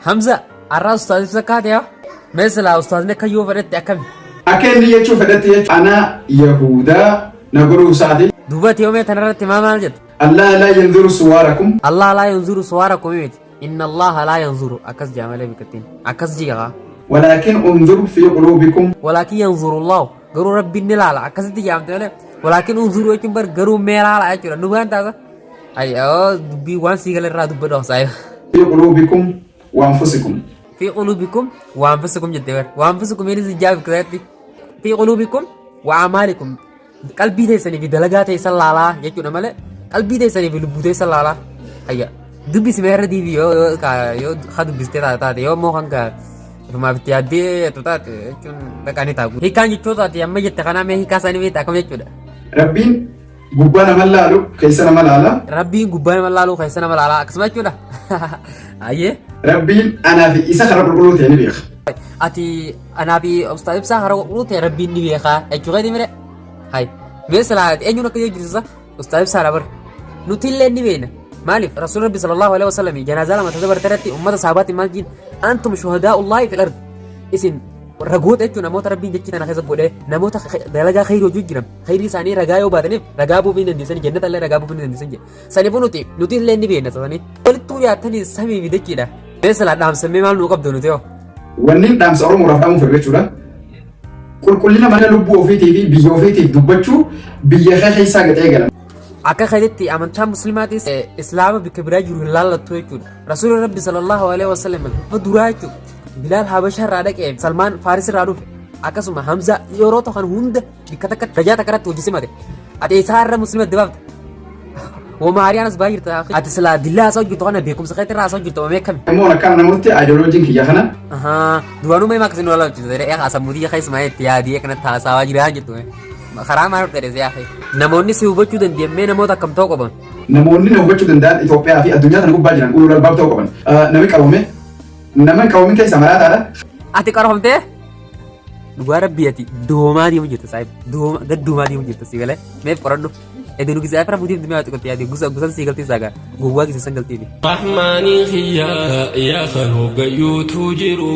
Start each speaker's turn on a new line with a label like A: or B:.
A: Hamza arraa ustaaz ibsa kaate yaa mesela ustaazne kayyoo fedhatti akkami
B: akenni jechuu fedhatti ana yahuda naguru saadi
A: dubati yoomee tanarratti maal jette
B: Allah la yanzuru suwarakum
A: Allah la yanzuru suwarakum inna Allah la yanzuru akas jamale bikatin akas jiga
B: ولكن انظر في قلوبكم
A: ولكن ينظر الله قروا ربي نلالا اكس دي جامته ولكن انظروا يكبر قروا ميلالا اجرا نوان تاسا اي بي وان سيغل را دب دو صايب
B: في قلوبكم وانفسكم
A: في قلوبكم وانفسكم جدير وانفسكم ينزل جاب كراتي في قلوبكم واعمالكم قلبي تيسني في دلغات يسلالا يجو نمله قلبي تيسني في لبو تيسلالا هيا دبي سمير دي فيديو كا يو خد بيستيتا تا يو مو خنكا ما بتيادي تطات كن دكاني تاغو هي كان يتوتا يا ما يتخنا مي كاساني بي تاكم يچودا
B: ربين غبانا ملالو كيسنا ملالا
A: ربين غبانا ملالو كيسنا ملالا اكسما يچودا ايه
B: ربين انا في اسا خرب القلوت يعني بيخ
A: اتي انا بي استاذ بسا خرب القلوت ربين ني بيخا اچوغا دي مره هاي مثلا انيو نك يجرزا استاذ بسا ربر نوتيل ني بينا مالف رسول الله صلى الله عليه وسلم جنازه لما تدبر ترتي امه صحابات مالجين انتم شهداء الله في الارض اسم رغوت اچو نموت ربي جچنا نخز بوده نموت دلغا خير وجوجرم خير ساني رغايو بادني رغابو بين ديسن جنت الله رغابو بين ديسن ساني نوتي لني بينا ساني قلتو يا تني سمي بيدكيدا مثلا دام سمي مال نو قبدو نتيو
B: ونين دام سورو مرافدامو فرغچودا كلنا ما لبو في تي في بيو في تي دبچو بيخه خيسا غتيغلا
A: akka khaydetti amantaa muslimaatis islaama bikabira jiru laallatoo jechuudha rasuul rabbi sallallahu alaihi wasallam duraa jechuudha bilaal habasha irraa dhaqee salmaan faaris irraa dhufe akkasuma hamza yeroo tokkan hunda bikka takka rajaa takka irratti hojii simate ati isaa irra muslima dibaabta وماريانس بايرتا ati sila dillaa isaa hojjetu kana beekumsa keetti irraa isaa hojjetu meekame
B: moona kan namooti ideologiin kiyya kana
A: duwaanuu mee maksin wala hojjetu yaa asamuudii keessumaa itti yaadii kanatti haasawaa jiraa jettu karaa maal fedhes yaa akhi namoonni si hubachuu dandeenyee namoota akkam ta'uu qaban
B: namoonni na hubachuu danda'an Itoophiyaa fi addunyaa kana gubbaa jiran ulul albaab ta'uu qaban namni qabame nama qabamin keessa maraataadha
A: ati qarofamtee dhugaa rabbiyyati doomaa deemu jirta saayib gadduumaa deemu jirta si galee meef qoradhu edenu gisa afra mudiim dimee ati qotti yaadi gusan si galtii saaga gowwaa gisa san galtii
C: rahmaanii khiyyaa yaa kan hoggayuutu jiru